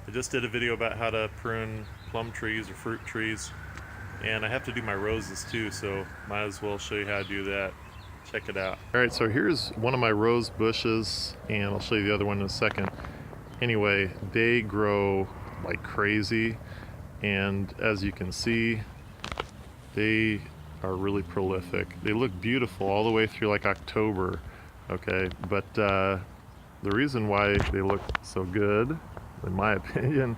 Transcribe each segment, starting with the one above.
I just did a video about how to prune plum trees or fruit trees, and I have to do my roses too, so might as well show you how to do that. Check it out. Alright, so here's one of my rose bushes, and I'll show you the other one in a second. Anyway, they grow like crazy, and as you can see, they are really prolific. They look beautiful all the way through like October, okay? But the reason why they look so good, in my opinion,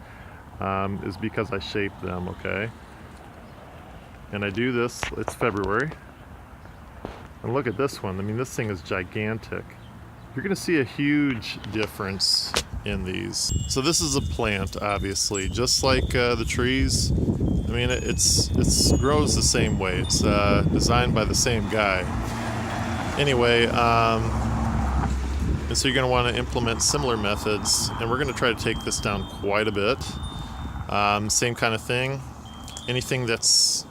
is because I shape them, okay? And I do this, it's February. And look at this one. I mean, this thing is gigantic. You're gonna see a huge difference in these. So this is a plant, obviously, just like the trees. I mean, it grows the same way. It's designed by the same guy. Anyway, and so you're going to want to implement similar methods, and we're going to try to take this down quite a bit. Same kind of thing. Anything that's,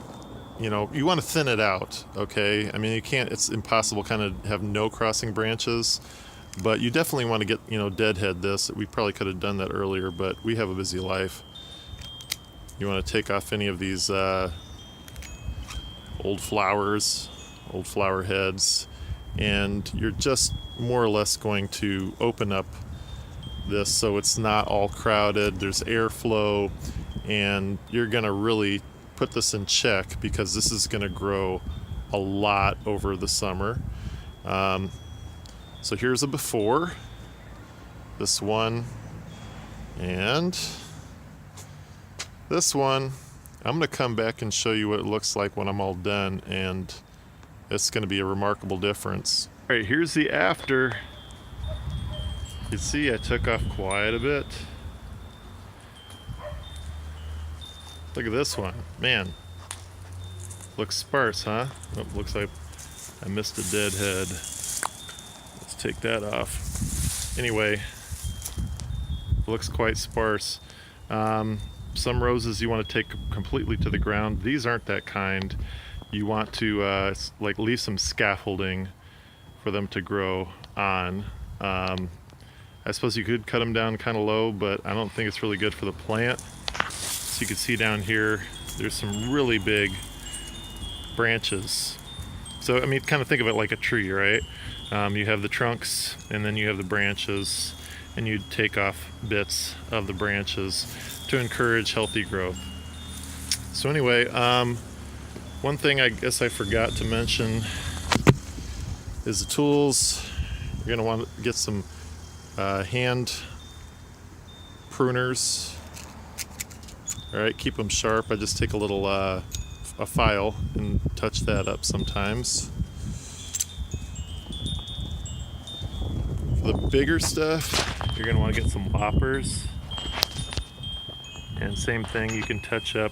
you know, you want to thin it out, okay? I mean, you can't, it's impossible kind of have no crossing branches, but you definitely want to get, you know, deadhead this. We probably could have done that earlier, but we have a busy life. You want to take off any of these old flowers, old flower heads, and you're just more or less going to open up this so it's not all crowded, there's airflow, and you're going to really put this in check because this is going to grow a lot over the summer. So here's a before, this one, and this one. I'm going to come back and show you what it looks like when I'm all done, and it's going to be a remarkable difference. All right, here's the after. You can see I took off quite a bit. Look at this one. Man, looks sparse, huh? Oh, looks like I missed a dead head. Let's take that off. Anyway, looks quite sparse. Some roses you want to take completely to the ground. These aren't that kind. You want to like leave some scaffolding for them to grow on. I suppose you could cut them down kind of low, but I don't think it's really good for the plant. So you can see down here, there's some really big branches. So I mean, kind of think of it like a tree, right? You have the trunks, and then you have the branches, and you take off bits of the branches to encourage healthy growth. So anyway, one thing I guess I forgot to mention is the tools. You're going to want to get some hand pruners. All right, keep them sharp. I just take a little a file and touch that up sometimes. For the bigger stuff, you're going to want to get some loppers. And same thing, you can touch up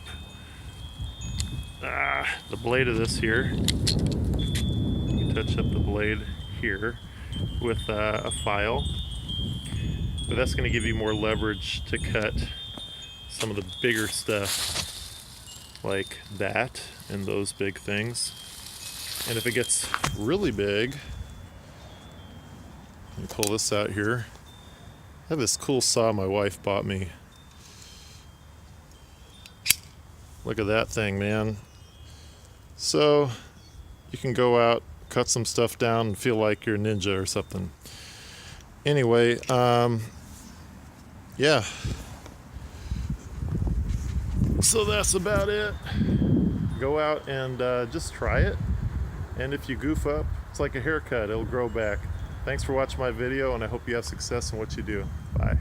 the blade of this here. You can touch up the blade here with a file. But that's going to give you more leverage to cut some of the bigger stuff like that and those big things. And if it gets really big, let me pull this out here. I have this cool saw my wife bought me. Look at that thing, man. So you can go out, cut some stuff down, and feel like you're a ninja or something. Anyway, yeah. So that's about it. Go out and just try it. And if you goof up, it's like a haircut, it'll grow back. Thanks for watching my video, and I hope you have success in what you do. Bye.